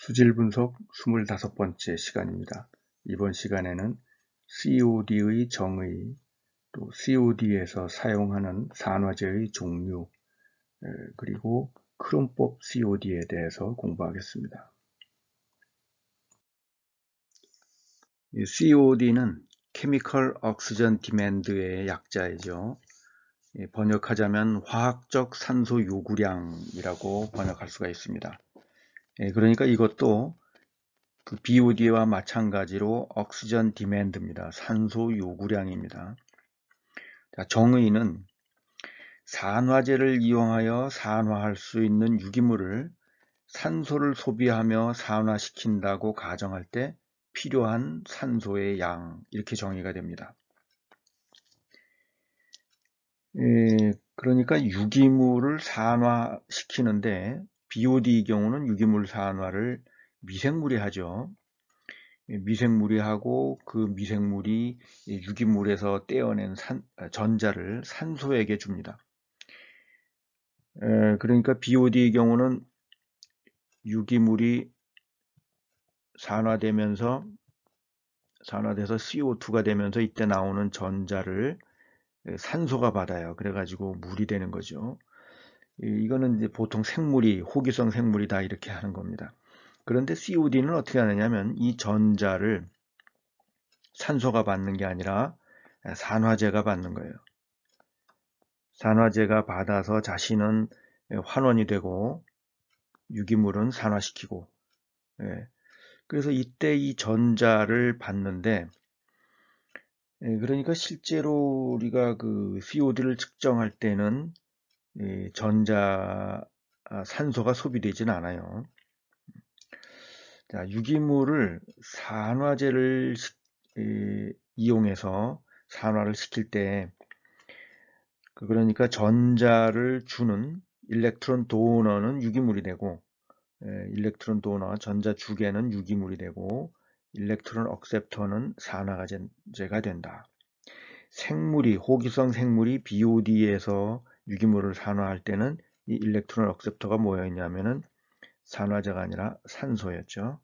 수질 분석 25번째 시간입니다. 이번 시간에는 COD의 정의, 또 COD에서 사용하는 산화제의 종류, 그리고 크롬법 COD에 대해서 공부하겠습니다. COD는 Chemical Oxygen Demand의 약자이죠. 번역하자면 화학적 산소 요구량이라고 번역할 수가 있습니다. 그러니까 이것도 그 BOD와 마찬가지로 옥시전 디맨드입니다. 산소 요구량입니다. 자, 정의는 산화제를 이용하여 산화할 수 있는 유기물을 산소를 소비하며 산화시킨다고 가정할 때 필요한 산소의 양, 이렇게 정의가 됩니다. 그러니까 유기물을 산화시키는데 BOD의 경우는 유기물 산화를 미생물이 하죠. 미생물이 하고 그 미생물이 유기물에서 떼어낸 전자를 산소에게 줍니다. 그러니까 BOD의 경우는 유기물이 산화돼서 CO2가 되면서 이때 나오는 전자를 산소가 받아요. 그래가지고 물이 되는 거죠. 이거는 이제 보통 생물이, 호기성 생물이 다 이렇게 하는 겁니다. 그런데 COD는 어떻게 하느냐면 이 전자를 산소가 받는 게 아니라 산화제가 받는 거예요. 산화제가 받아서 자신은 환원이 되고 유기물은 산화시키고, 그래서 이때 이 전자를 받는데, 그러니까 실제로 우리가 그 COD를 측정할 때는 산소가 소비되지는 않아요. 자, 유기물을 산화제를 이용해서 산화를 시킬 때, 그러니까 전자를 주는 일렉트론 도너는 유기물이 되고, 일렉트론 도너, 전자 주개는 유기물이 되고, 일렉트론 억셉터는 산화제가 된다. 호기성 생물이 BOD에서 유기물을 산화할 때는 이 일렉트론 억셉터가 뭐였냐면은 산화제가 아니라 산소였죠.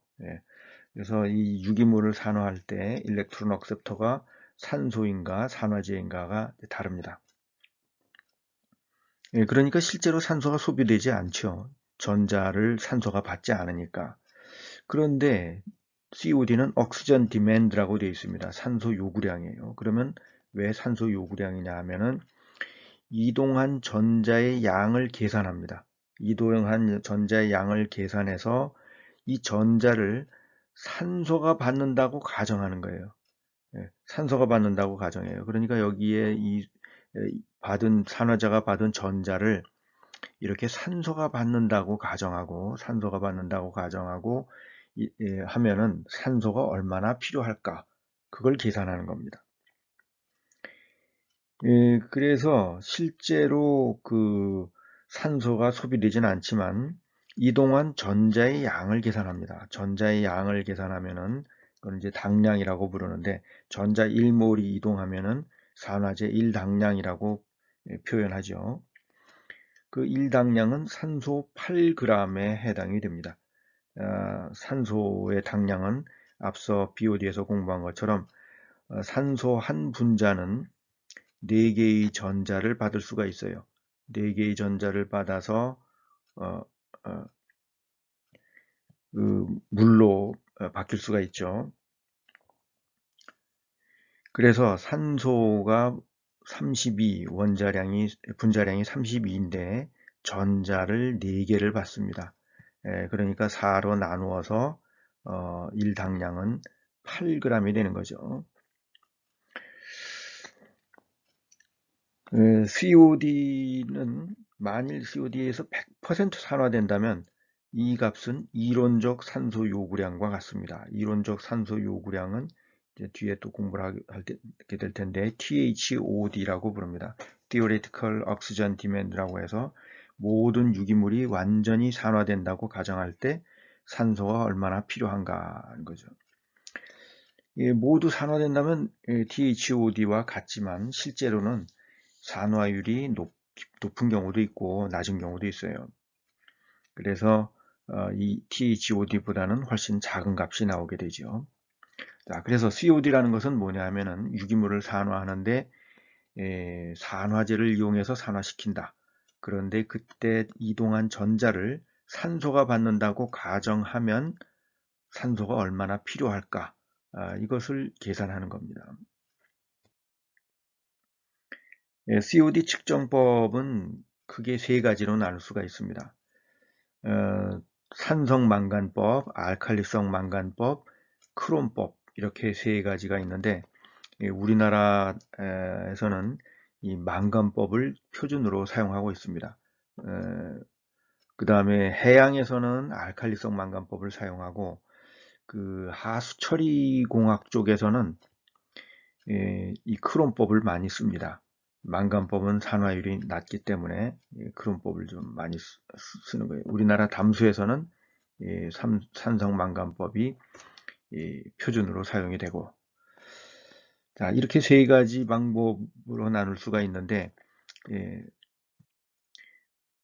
그래서 이 유기물을 산화할 때 일렉트론 억셉터가 산소인가 산화제인가가 다릅니다. 그러니까 실제로 산소가 소비되지 않죠. 전자를 산소가 받지 않으니까. 그런데 COD는 옥시전 디맨드라고 되어 있습니다. 산소 요구량이에요. 그러면 왜 산소 요구량이냐 하면은 이동한 전자의 양을 계산합니다. 이동한 전자의 양을 계산해서 이 전자를 산소가 받는다고 가정하는 거예요. 산소가 받는다고 가정해요. 그러니까 여기에 이 산화자가 받은 전자를 이렇게 산소가 받는다고 가정하고 하면은 산소가 얼마나 필요할까, 그걸 계산하는 겁니다. 그래서 실제로 그 산소가 소비되지는 않지만 이동한 전자의 양을 계산합니다. 전자의 양을 계산하면은 그건 이제 당량이라고 부르는데, 전자 1몰이 이동하면은 산화제 1당량이라고 표현하죠. 그 1당량은 산소 8g에 해당이 됩니다. 산소의 당량은 앞서 BOD에서 공부한 것처럼 산소 한 분자는 4개의 전자를 받을 수가 있어요. 4개의 전자를 받아서 그 물로 바뀔 수가 있죠. 그래서 산소가 32, 분자량이 32인데 전자를 4개를 받습니다. 그러니까 4로 나누어서 1당량은 8g이 되는 거죠. COD는 만일 COD에서 100% 산화된다면 이 값은 이론적 산소 요구량과 같습니다. 이론적 산소 요구량은 이제 뒤에 또 공부를 하게 될 텐데 THOD라고 부릅니다. Theoretical Oxygen Demand라고 해서 모든 유기물이 완전히 산화된다고 가정할 때 산소가 얼마나 필요한가 하는 거죠. 모두 산화된다면 THOD와 같지만 실제로는 산화율이 높은 경우도 있고 낮은 경우도 있어요. 그래서 이 TGOD보다는 훨씬 작은 값이 나오게 되죠. 자, 그래서 COD라는 것은 뭐냐 하면은 유기물을 산화하는데 산화제를 이용해서 산화시킨다. 그런데 그때 이동한 전자를 산소가 받는다고 가정하면 산소가 얼마나 필요할까? 이것을 계산하는 겁니다. COD 측정법은 크게 세 가지로 나눌 수가 있습니다. 산성 망간법, 알칼리성 망간법, 크롬법 이렇게 세 가지가 있는데 우리나라에서는 이 망간법을 표준으로 사용하고 있습니다. 그 다음에 해양에서는 알칼리성 망간법을 사용하고 그 하수 처리 공학 쪽에서는 이 크롬법을 많이 씁니다. 망간법은 산화율이 낮기 때문에 크롬법을 좀 많이 쓰는 거예요. 우리나라 담수에서는 산성 망간법이 표준으로 사용이 되고, 자, 이렇게 세 가지 방법으로 나눌 수가 있는데,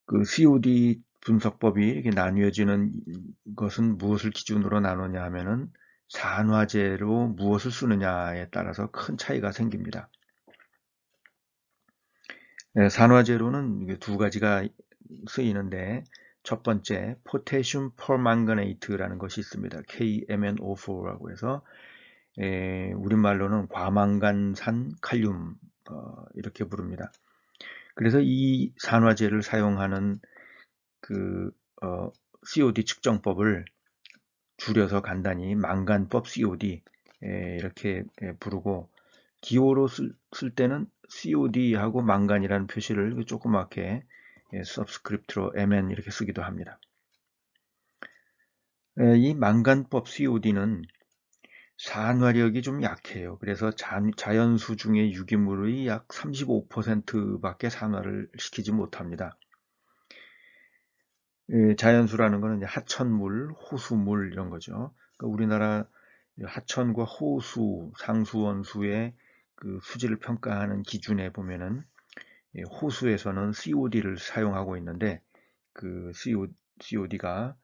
그 COD 분석법이 이렇게 나뉘어지는 것은 무엇을 기준으로 나누냐 하면은 산화제로 무엇을 쓰느냐에 따라서 큰 차이가 생깁니다. 산화제로는 두 가지가 쓰이는데 첫 번째 포테슘 퍼망가네이트라는 것이 있습니다. KMnO4라고 해서 우리말로는 과망간산 칼륨 이렇게 부릅니다. 그래서 이 산화제를 사용하는 그 COD 측정법을 줄여서 간단히 망간법 COD 이렇게 부르고 기호로 쓸 때는 COD하고 망간이라는 표시를 조그맣게 서브스크립트로 MN 이렇게 쓰기도 합니다. 이 망간법 COD는 산화력이 좀 약해요. 그래서 자연수 중에 유기물의 약 35%밖에 산화를 시키지 못합니다. 자연수라는 것은 하천물, 호수물 이런 거죠. 그러니까 우리나라 하천과 호수, 상수원수의 그 수질을 평가하는 기준에 보면은 호수에서는 COD를 사용하고 있는데 그 COD가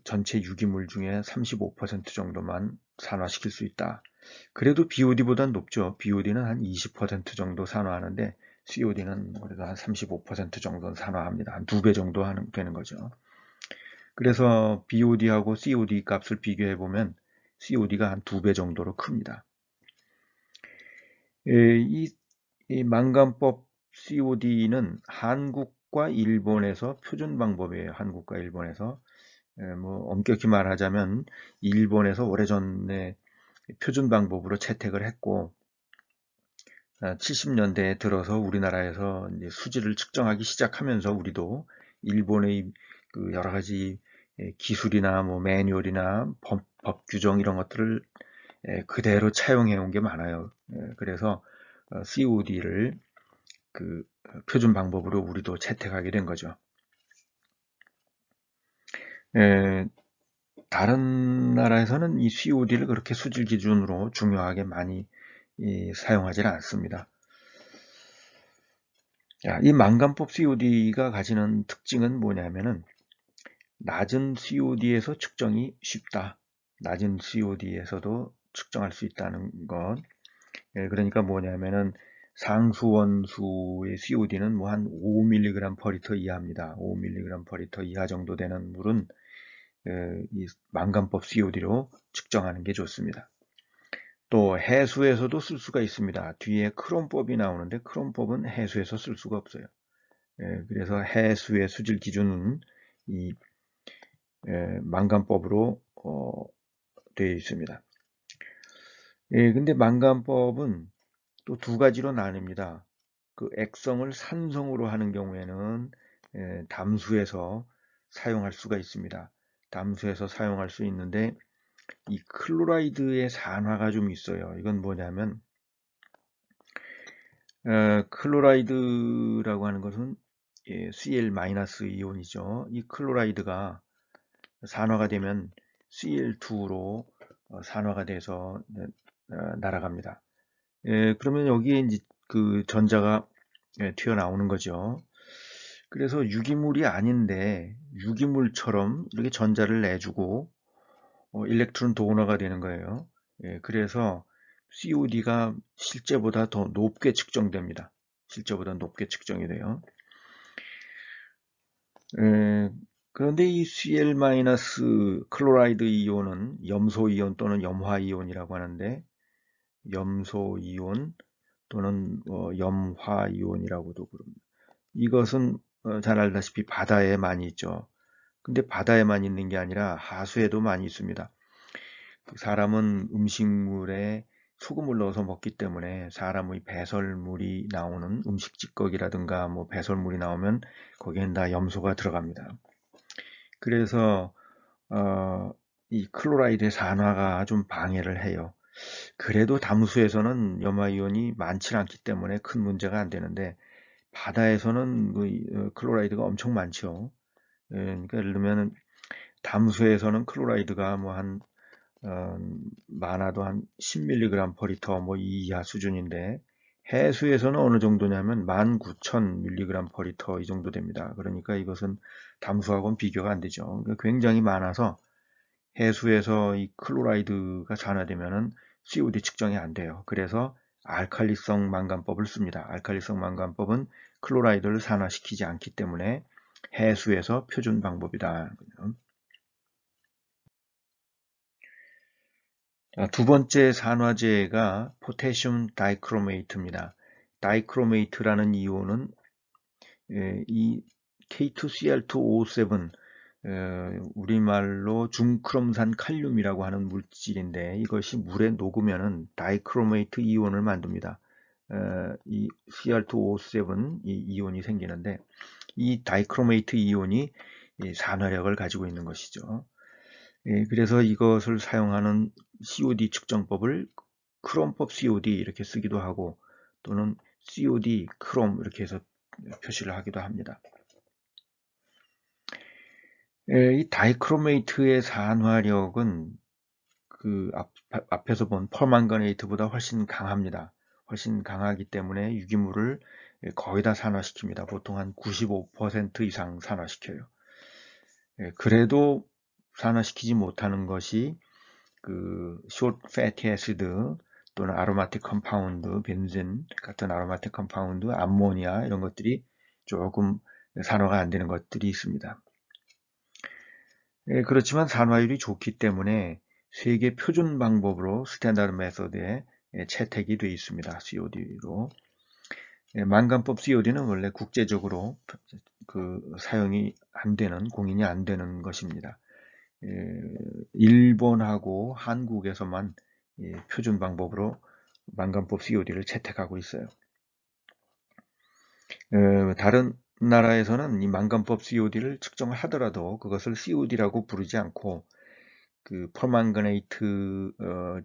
전체 유기물 중에 35% 정도만 산화시킬 수 있다. 그래도 BOD보다는 높죠. BOD는 한 20% 정도 산화하는데 COD는 그래도 한 35% 정도는 산화합니다. 한 2배 정도 되는 거죠. 그래서 BOD하고 COD 값을 비교해 보면 COD가 한 2배 정도로 큽니다. 이 망간법 COD는 한국과 일본에서 표준 방법이에요. 한국과 일본에서 뭐 엄격히 말하자면 일본에서 오래전에 표준 방법으로 채택을 했고 70년대에 들어서 우리나라에서 이제 수질을 측정하기 시작하면서 우리도 일본의 그 여러 가지 기술이나 뭐 매뉴얼이나 법 규정 이런 것들을 그대로 차용해 온 게 많아요. 그래서 COD를 그 표준 방법으로 우리도 채택하게 된 거죠. 다른 나라에서는 이 COD를 그렇게 수질 기준으로 중요하게 많이 사용하지는 않습니다. 이 망간법 COD가 가지는 특징은 뭐냐면은 낮은 COD에서 측정이 쉽다. 낮은 COD에서도 측정할 수 있다는 것. 그러니까 뭐냐면은 상수원수의 COD는 뭐 한 5mg per 리터 이하입니다. 5mg per 리터 이하 정도 되는 물은 이 망간법 COD로 측정하는 게 좋습니다. 또 해수에서도 쓸 수가 있습니다. 뒤에 크롬법이 나오는데 크롬법은 해수에서 쓸 수가 없어요. 그래서 해수의 수질 기준은 이 망간법으로 되어 있습니다. 근데 망간법은 또 두 가지로 나뉩니다. 그 액성을 산성으로 하는 경우에는 담수에서 사용할 수가 있습니다. 담수에서 사용할 수 있는데 이 클로라이드의 산화가 좀 있어요. 이건 뭐냐면 클로라이드라고 하는 것은 Cl- 이온이죠. 이 클로라이드가 산화가 되면 Cl2로 산화가 돼서 날아갑니다. 그러면 여기에 이제 그 전자가 튀어나오는 거죠. 그래서 유기물이 아닌데 유기물처럼 이렇게 전자를 내주고 일렉트론 도너가 되는 거예요. 예, 그래서 COD가 실제보다 더 높게 측정됩니다. 실제보다 높게 측정이 돼요. 예, 그런데 이 Cl- 클로라이드 이온은 염소 이온 또는 염화 이온이라고 하는데, 염소 이온 또는 염화 이온이라고도 부릅니다. 이것은 잘 알다시피 바다에 많이 있죠. 근데 바다에만 있는 게 아니라 하수에도 많이 있습니다. 사람은 음식물에 소금을 넣어서 먹기 때문에 사람의 배설물이 나오는 음식 찌꺼기라든가 뭐 배설물이 나오면 거기엔 다 염소가 들어갑니다. 그래서 이 클로라이드의 산화가 좀 방해를 해요. 그래도 담수에서는 염화이온이 많지 않기 때문에 큰 문제가 안 되는데, 바다에서는 클로라이드가 엄청 많죠. 예, 그러니까 예를 들면 담수에서는 클로라이드가 뭐 많아도 한 10mg per 리터 뭐 이하 수준인데, 해수에서는 어느 정도냐면 19,000mg per 리터 이 정도 됩니다. 그러니까 이것은 담수하고는 비교가 안 되죠. 그러니까 굉장히 많아서 해수에서 이 클로라이드가 산화되면은 COD 측정이 안 돼요. 그래서 알칼리성 만간법을 씁니다. 알칼리성 만간법은 클로라이드를 산화시키지 않기 때문에 해수에서 표준 방법이다. 두 번째 산화제가 포테슘 다이크로메이트입니다. 다이크로메이트라는 이온은 이 K2Cl2O7, 우리말로 중크롬산 칼륨이라고 하는 물질인데, 이것이 물에 녹으면은 다이크로메이트 이온을 만듭니다. 이 Cl2O7 이 이온이 생기는데, 이 다이크로메이트 이온이 산화력을 가지고 있는 것이죠. 그래서 이것을 사용하는 COD 측정법을 크롬법 COD 이렇게 쓰기도 하고, 또는 COD 크롬 이렇게 해서 표시를 하기도 합니다. 이 다이크로메이트의 산화력은 그 앞에서 본 펄망가네이트보다 훨씬 강합니다. 훨씬 강하기 때문에 유기물을 거의 다 산화시킵니다. 보통 한 95% 이상 산화시켜요. 그래도 산화시키지 못하는 것이 그 short fatty acid 또는 아로마틱 컴파운드, 벤젠 같은 아로마틱 컴파운드, 암모니아 이런 것들이 조금 산화가 안 되는 것들이 있습니다. 그렇지만 산화율이 좋기 때문에 세계 표준 방법으로 스탠다드 메소드에 채택이 되어 있습니다. COD로. 만간법 COD는 원래 국제적으로 그 사용이 안 되는, 공인이 안 되는 것입니다. 일본하고 한국에서만 표준 방법으로 만간법 COD를 채택하고 있어요. 다른 나라에서는 이 만간법 COD를 측정을 하더라도 그것을 COD라고 부르지 않고 그 펄망가네이트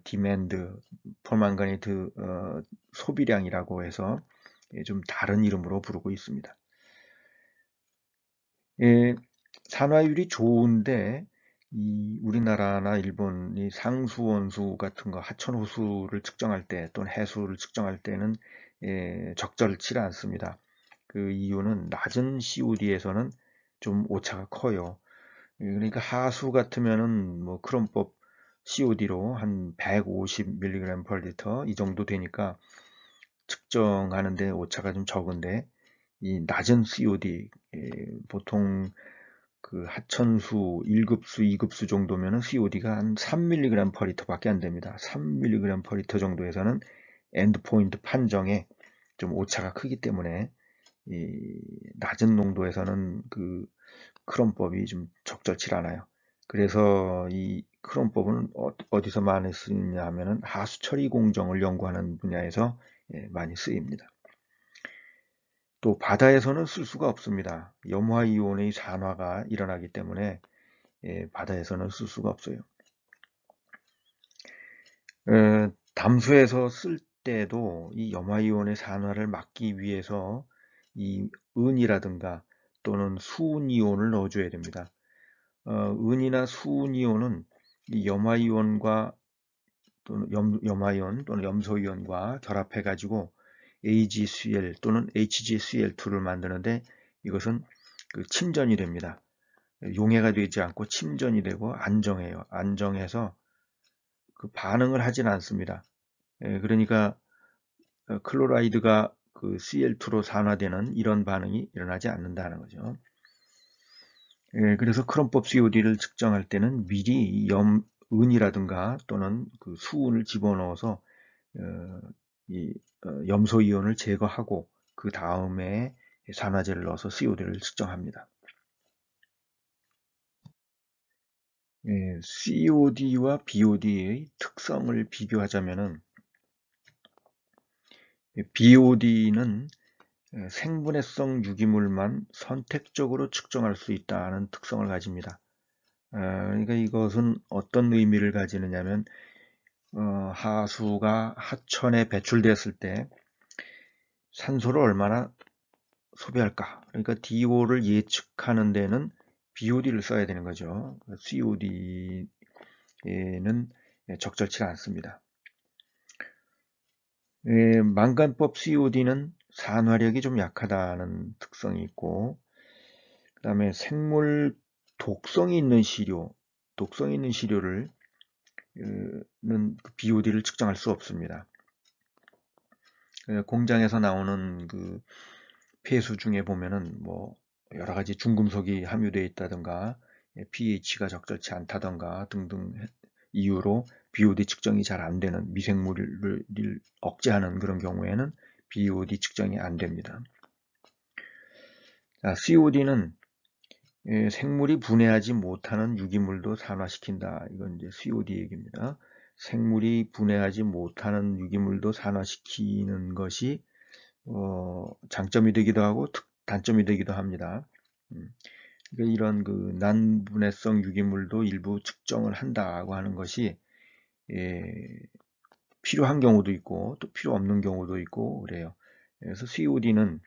디맨드, 펄망가네이트 소비량이라고 해서 좀 다른 이름으로 부르고 있습니다. 산화율이 좋은데 이 우리나라나 일본이 상수원수 같은 거, 하천호수를 측정할 때 또는 해수를 측정할 때는 적절치 않습니다. 그 이유는 낮은 COD에서는 좀 오차가 커요. 그러니까 하수 같으면은 뭐 크롬법 COD로 한 150mg per 리터 이 정도 되니까 측정하는데 오차가 좀 적은데, 이 낮은 COD 보통 그 하천수 1급수, 2급수 정도면은 COD가 한 3mg per 리터밖에 안 됩니다. 3mg per 리터 정도에서는 엔드포인트 판정에 좀 오차가 크기 때문에 이 낮은 농도에서는 그 크롬법이 좀 적절치 않아요. 그래서 이 크롬법은 어디서 많이 쓰이냐 하면은 하수 처리 공정을 연구하는 분야에서 많이 쓰입니다. 또 바다에서는 쓸 수가 없습니다. 염화이온의 산화가 일어나기 때문에 바다에서는 쓸 수가 없어요. 담수에서 쓸 때도 이 염화이온의 산화를 막기 위해서 이 은이라든가 또는 수은이온을 넣어줘야 됩니다. 은이나 수은이온은 이 염화이온과 또는 염화이온 또는 염소이온과 결합해 가지고 AgCl 또는 HgCl2를 만드는데 이것은 그 침전이 됩니다. 용해가 되지 않고 침전이 되고 안정해요. 안정해서 그 반응을 하진 않습니다. 그러니까 클로라이드가 그 Cl2로 산화되는 이런 반응이 일어나지 않는다는 거죠. 그래서 크롬법 COD를 측정할 때는 미리 은이라든가 또는 그 수은을 집어넣어서 이 염소 이온을 제거하고 그 다음에 산화제를 넣어서 COD를 측정합니다. COD와 BOD의 특성을 비교하자면은 BOD는 생분해성 유기물만 선택적으로 측정할 수 있다는 특성을 가집니다. 그러니까 이것은 어떤 의미를 가지느냐면 하수가 하천에 배출됐을 때 산소를 얼마나 소비할까? 그러니까 DO를 예측하는 데는 BOD를 써야 되는 거죠. COD는 적절치 않습니다. 망간법 COD는 산화력이 좀 약하다는 특성이 있고, 그 다음에 생물 독성이 있는 시료를 BOD를 측정할 수 없습니다. 공장에서 나오는 그 폐수 중에 보면은 뭐 여러 가지 중금속이 함유되어 있다든가 pH가 적절치 않다든가 등등 이유로 BOD 측정이 잘 안 되는 미생물을 억제하는 그런 경우에는 BOD 측정이 안 됩니다. COD는 생물이 분해하지 못하는 유기물도 산화시킨다. 이건 이제 COD 얘기입니다. 생물이 분해하지 못하는 유기물도 산화시키는 것이 장점이 되기도 하고 단점이 되기도 합니다. 그러니까 이런 그 난분해성 유기물도 일부 측정을 한다고 하는 것이 필요한 경우도 있고 또 필요 없는 경우도 있고 그래요. 그래서 COD는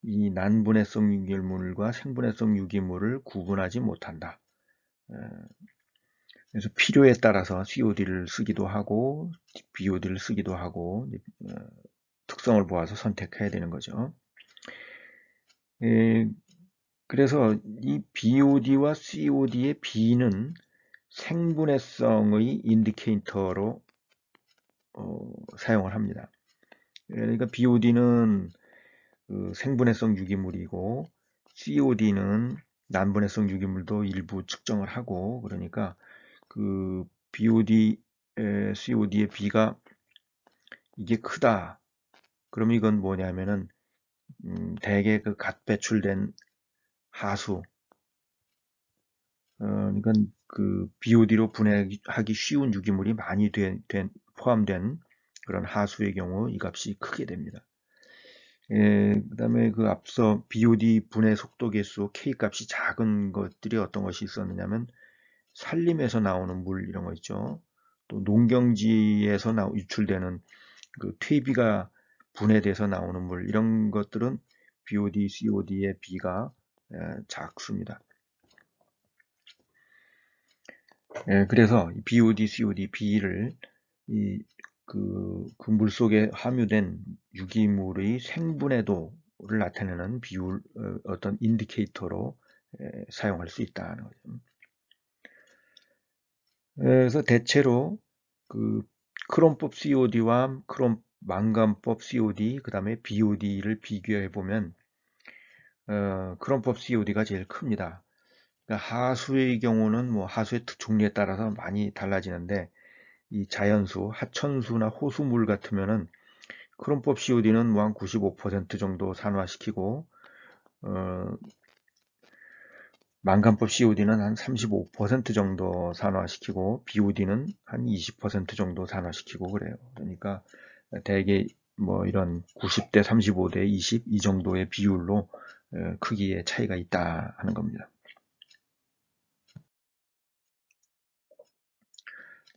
이 난분해성 유기물과 생분해성 유기물을 구분하지 못한다. 그래서 필요에 따라서 COD를 쓰기도 하고 BOD를 쓰기도 하고 특성을 보아서 선택해야 되는 거죠. 그래서 이 BOD와 COD의 B는 생분해성의 인디케이터로 사용을 합니다. 그러니까 BOD는 그 생분해성 유기물이고 COD는 난분해성 유기물도 일부 측정을 하고 그러니까 그 BOD, COD의 B가 이게 크다. 그럼 이건 뭐냐면은 대개 그 갓 배출된 하수, 이건 그 BOD로 분해하기 쉬운 유기물이 많이 포함된 그런 하수의 경우 이 값이 크게 됩니다. 그 다음에 그 앞서 BOD 분해 속도 계수 K 값이 작은 것들이 어떤 것이 있었느냐면 산림에서 나오는 물 이런 거 있죠. 또 농경지에서 유출되는 그 퇴비가 분해돼서 나오는 물 이런 것들은 BOD, COD의 B가 작습니다. 그래서 BOD, COD, B를 그 물속에 함유된 유기물의 생분해도를 나타내는 비율, 어떤 인디케이터로 사용할 수 있다는 거죠. 그래서 대체로 그 크롬법 COD와 망간법 COD, 그 다음에 BOD를 비교해 보면 크롬법 COD가 제일 큽니다. 그러니까 하수의 경우는 뭐 하수의 종류에 따라서 많이 달라지는데 이 자연수, 하천수나 호수물 같으면은 크롬법 COD는 뭐 한 95% 정도 산화시키고 망간법 COD는 한 35% 정도 산화시키고 BOD는 한 20% 정도 산화시키고 그래요. 그러니까 대개 뭐 이런 90대 35대 20 이 정도의 비율로 크기의 차이가 있다 하는 겁니다.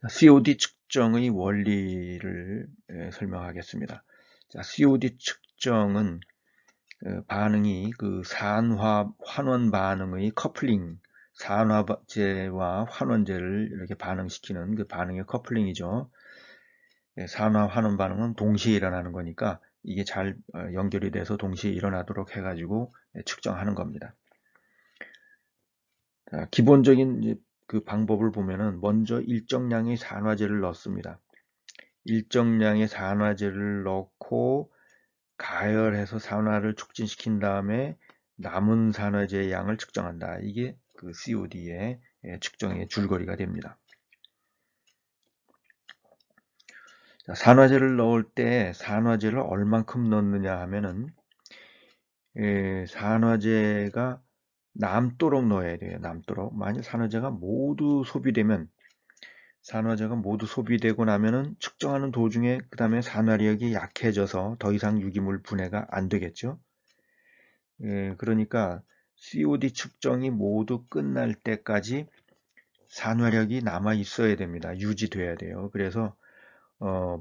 COD 측정의 원리를 설명하겠습니다. 자, COD 측정은 반응이 그 산화 환원 반응의 커플링, 산화제와 환원제를 이렇게 반응시키는 그 반응의 커플링이죠. 산화 환원 반응은 동시에 일어나는 거니까 이게 잘 연결이 돼서 동시에 일어나도록 해가지고 측정하는 겁니다. 자, 기본적인 이제 그 방법을 보면은 먼저 일정량의 산화제를 넣습니다. 일정량의 산화제를 넣고 가열해서 산화를 촉진시킨 다음에 남은 산화제의 양을 측정한다. 이게 그 COD의 측정의 줄거리가 됩니다. 자, 산화제를 넣을 때 산화제를 얼만큼 넣느냐 하면은 산화제가 남도록 넣어야 돼요. 남도록. 만약 산화제가 모두 소비되고 나면은 측정하는 도중에 그 다음에 산화력이 약해져서 더 이상 유기물 분해가 안 되겠죠. 그러니까 COD 측정이 모두 끝날 때까지 산화력이 남아 있어야 됩니다. 유지돼야 돼요. 그래서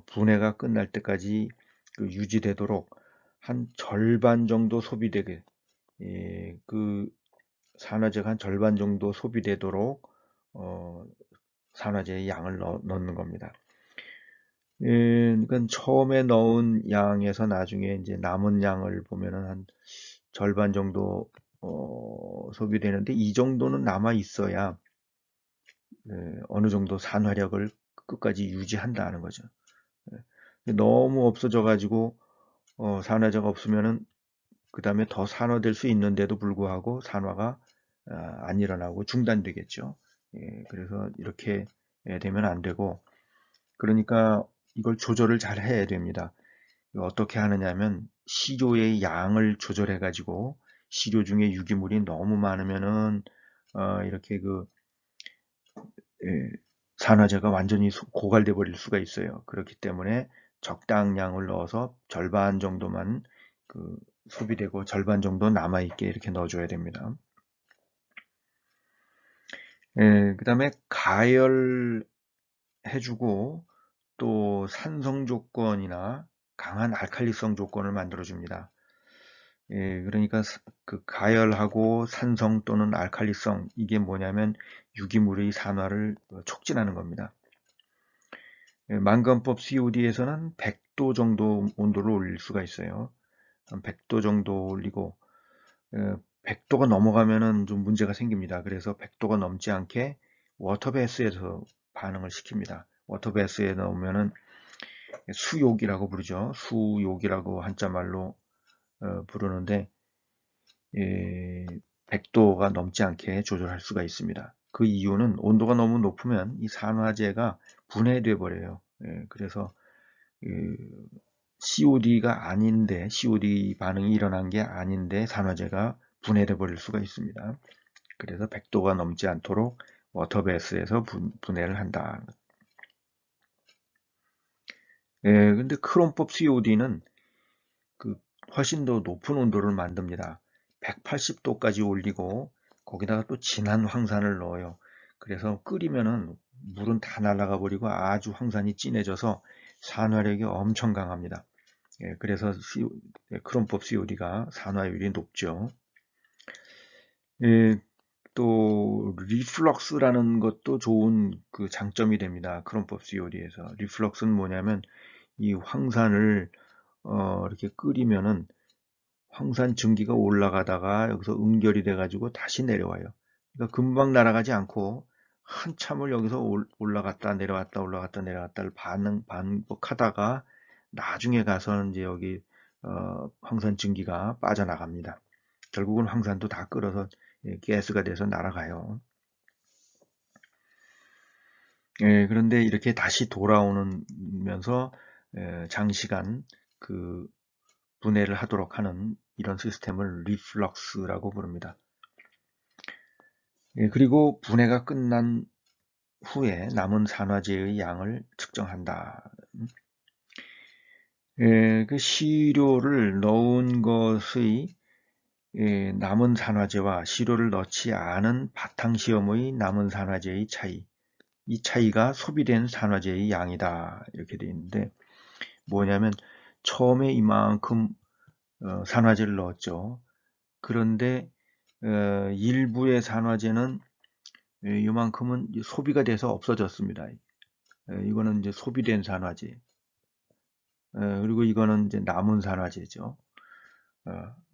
분해가 끝날 때까지 유지되도록 한 절반 정도 소비되게 그 산화제가 한 절반 정도 소비되도록 산화제의 양을 넣는 겁니다. 그러니까 처음에 넣은 양에서 나중에 이제 남은 양을 보면은 한 절반 정도 소비되는데 이 정도는 남아 있어야 어느 정도 산화력을 끝까지 유지한다는 거죠. 너무 없어져 가지고 산화제가 없으면은 그 다음에 더 산화될 수 있는데도 불구하고 산화가 안 일어나고 중단되겠죠. 그래서 이렇게 되면 안 되고, 그러니까 이걸 조절을 잘 해야 됩니다. 어떻게 하느냐면 시료의 양을 조절해 가지고 시료 중에 유기물이 너무 많으면은 이렇게 산화제가 완전히 고갈돼 버릴 수가 있어요. 그렇기 때문에 적당량을 넣어서 절반 정도만 소비되고 절반 정도 남아있게 이렇게 넣어줘야 됩니다. 그 다음에 가열해주고 또 산성 조건이나 강한 알칼리성 조건을 만들어줍니다. 그러니까 그 가열하고 산성 또는 알칼리성, 이게 뭐냐면 유기물의 산화를 촉진하는 겁니다. 만관법 COD에서는 100도 정도 온도를 올릴 수가 있어요. 100도 정도 올리고 100도가 넘어가면은 좀 문제가 생깁니다. 그래서 100도가 넘지 않게 워터베이스에서 반응을 시킵니다. 워터베이스에 넣으면은 수욕이라고 부르죠. 수욕이라고 한자말로 부르는데 100도가 넘지 않게 조절할 수가 있습니다. 그 이유는 온도가 너무 높으면 이 산화제가 분해돼 버려요. 그래서 COD가 아닌데, COD 반응이 일어난 게 아닌데 산화제가 분해돼 버릴 수가 있습니다. 그래서 100도가 넘지 않도록 워터베이스에서 분해를 한다. 근데 크롬법 COD는 훨씬 더 높은 온도를 만듭니다. 180도까지 올리고 거기다가 또 진한 황산을 넣어요. 그래서 끓이면은 물은 다 날아가 버리고 아주 황산이 진해져서 산화력이 엄청 강합니다. 그래서 크롬법 COD가 산화율이 높죠. 또 리플럭스라는 것도 좋은 그 장점이 됩니다. 크롬법 COD에서. 리플럭스는 뭐냐면 이 황산을 이렇게 끓이면은 황산 증기가 올라가다가 여기서 응결이 돼 가지고 다시 내려와요. 그러니까 금방 날아가지 않고 한참을 여기서 올라갔다 내려왔다 올라갔다 내려왔다를 반복하다가 나중에 가서는 이제 여기 황산 증기가 빠져나갑니다. 결국은 황산도 다 끓어서 가스가 돼서 날아가요. 그런데 이렇게 다시 돌아오면서 장시간 그 분해를 하도록 하는 이런 시스템을 리플럭스라고 부릅니다. 그리고 분해가 끝난 후에 남은 산화제의 양을 측정한다. 그 시료를 넣은 것의 남은 산화제와 시료를 넣지 않은 바탕시험의 남은 산화제의 차이, 이 차이가 소비된 산화제의 양이다, 이렇게 되어 있는데, 뭐냐면 처음에 이만큼 산화제를 넣었죠. 그런데 일부의 산화제는 이만큼은 소비가 돼서 없어졌습니다. 이거는 이제 소비된 산화제. 그리고 이거는 이제 남은 산화제죠.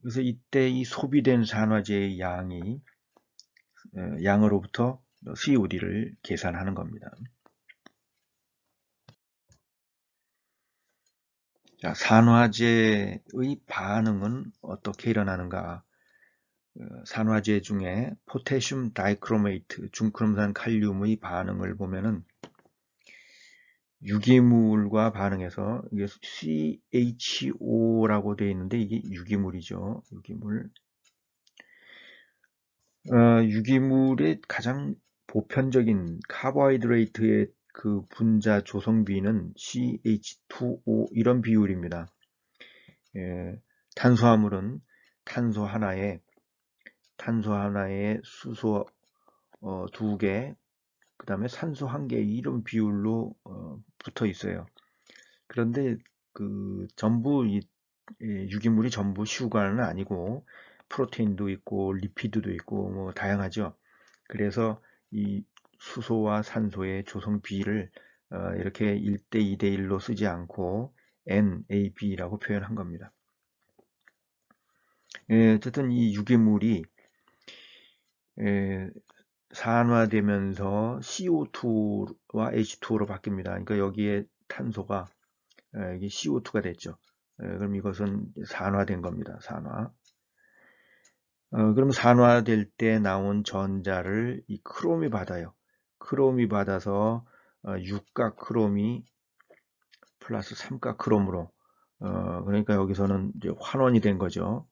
그래서 이때 이 소비된 산화제의 양으로부터 COD를 계산하는 겁니다. 자, 산화제의 반응은 어떻게 일어나는가? 산화제 중에 포테슘 다이크로메이트, 중크롬산 칼륨의 반응을 보면은 유기물과 반응해서 이게 CHO라고 되어 있는데 이게 유기물이죠. 유기물. 유기물의 가장 보편적인 카보하이드레이트의 그 분자 조성비는 CH2O 이런 비율입니다. 탄수화물은 탄소 하나에 수소 2개, 그 다음에 산소 1개 이런 비율로 붙어 있어요. 그런데 그 전부 유기물이 전부 슈가는 아니고 프로테인도 있고 리피드도 있고 뭐 다양하죠. 그래서 이 수소와 산소의 조성 비를 이렇게 1대 2대 1로 쓰지 않고 NAB라고 표현한 겁니다. 어쨌든 이 유기물이 산화되면서 CO2와 H2O로 바뀝니다. 그러니까 여기에 탄소가 이게 CO2가 됐죠. 그럼 이것은 산화된 겁니다. 산화. 그럼 산화될 때 나온 전자를 이 크롬이 받아요. 크롬이 받아서 육가 크롬이 플러스 삼가 크롬으로 그러니까 여기서는 이제 환원이 된 거죠.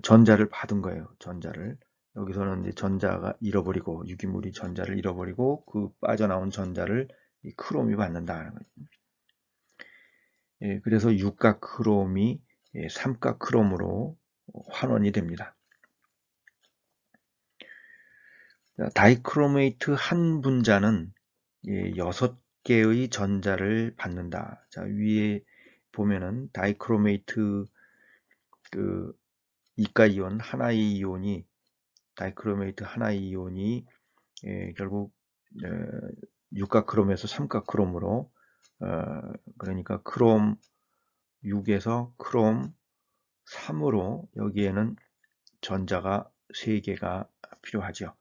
전자를 받은 거예요. 전자를. 여기서는 이제 전자가 잃어버리고 유기물이 전자를 잃어버리고 그 빠져나온 전자를 이 크롬이 받는다는 거죠. 그래서 육가 크롬이 삼가 크롬으로 환원이 됩니다. 다이크로메이트 한 분자는 6개의 전자를 받는다. 자, 위에 보면은 다이크로메이트 그 이가 이온 하나의 이온이 다이크로메이트 하나의 이온이 결국 육가 크롬에서 삼가 크롬으로 그러니까 크롬 6에서 크롬 3으로 여기에는 전자가 3개가 필요하죠.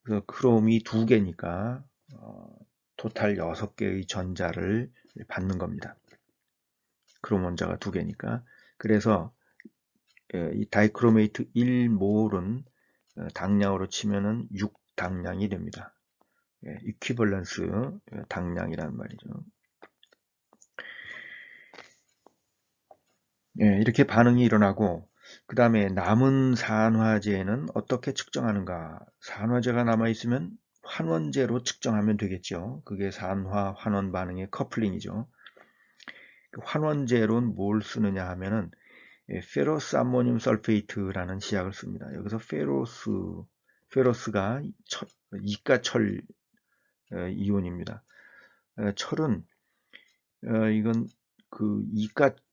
그래서 크롬이 2개니까 토탈 6개의 전자를 받는 겁니다. 크롬 원자가 2개니까. 그래서 이 다이크로메이트 1몰은 당량으로 치면은 6당량이 됩니다. 이퀴벌런스 당량이란 말이죠. 이렇게 반응이 일어나고 그 다음에 남은 산화제는 어떻게 측정하는가? 산화제가 남아있으면 환원제로 측정하면 되겠죠. 그게 산화 환원 반응의 커플링이죠. 그 환원제로는 뭘 쓰느냐 하면은 페러스 암모늄 설페이트라는 시약을 씁니다. 여기서 페러스가 이가철 이온입니다. 철은 이건 그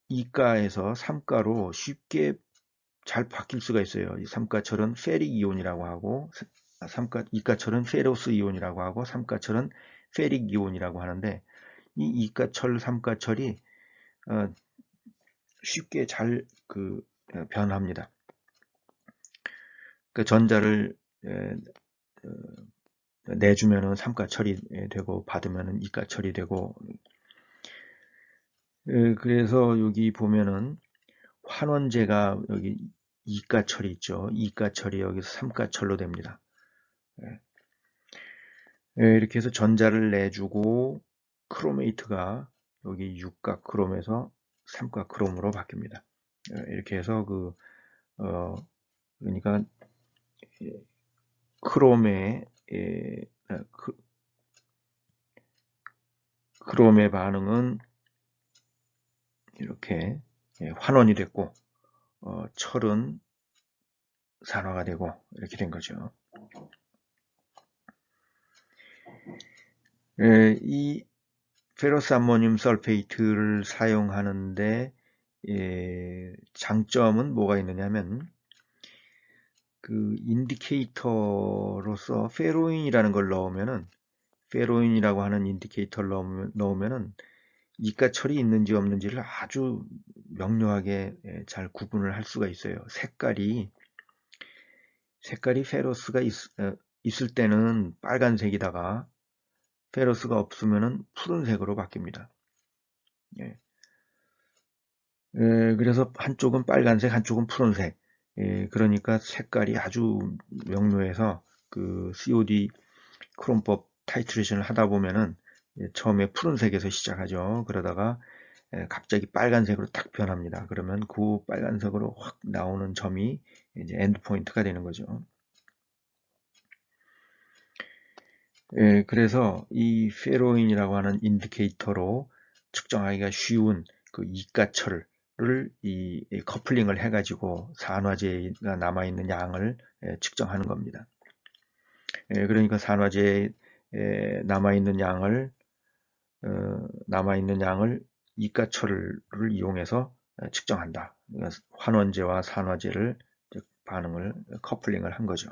이가에서 삼가로 쉽게 잘 바뀔 수가 있어요. 이 삼가철은 페릭 이온이라고 하고 이가철은 페로스 이온이라고 하고 삼가철은 페릭 이온이라고 하는데 이 이가철, 삼가철이 쉽게 잘 변합니다. 그 전자를 내주면은 삼가철이 되고 받으면은 이가철이 되고 그래서 여기 보면은 환원제가 여기 이가철이 있죠. 이가철이 여기서 삼가철로 됩니다. 이렇게 해서 전자를 내주고 크로메이트가 여기 육가 크롬에서 삼가 크롬으로 바뀝니다. 이렇게 해서 그러니까 크롬의 크롬의 반응은 이렇게 환원이 됐고 철은 산화가 되고 이렇게 된 거죠. 이 페러스 암모늄 설페이트를 사용하는데 장점은 뭐가 있느냐면 그 인디케이터로서 페로인이라는 걸 넣으면은 페로인이라고 하는 인디케이터를 넣으면은 이가철이 있는지 없는지를 아주 명료하게 잘 구분을 할 수가 있어요. 색깔이 페로스가 있을 때는 빨간색이다가 페로스가 없으면은 푸른색으로 바뀝니다. 예. 그래서 한쪽은 빨간색, 한쪽은 푸른색. 그러니까 색깔이 아주 명료해서 그 COD 크롬법 타이트레이션을 하다 보면은 처음에 푸른색에서 시작하죠. 그러다가 갑자기 빨간색으로 딱 변합니다. 그러면 그 빨간색으로 확 나오는 점이 이제 엔드 포인트가 되는 거죠. 그래서 이 페로인이라고 하는 인디케이터로 측정하기가 쉬운 그 이가철을 이 커플링을 해가지고 산화제가 남아있는 양을 측정하는 겁니다. 그러니까 산화제에 남아있는 양을 이가철을 이용해서 측정한다. 그러니까 환원제와 산화제를 반응을 커플링을 한 거죠.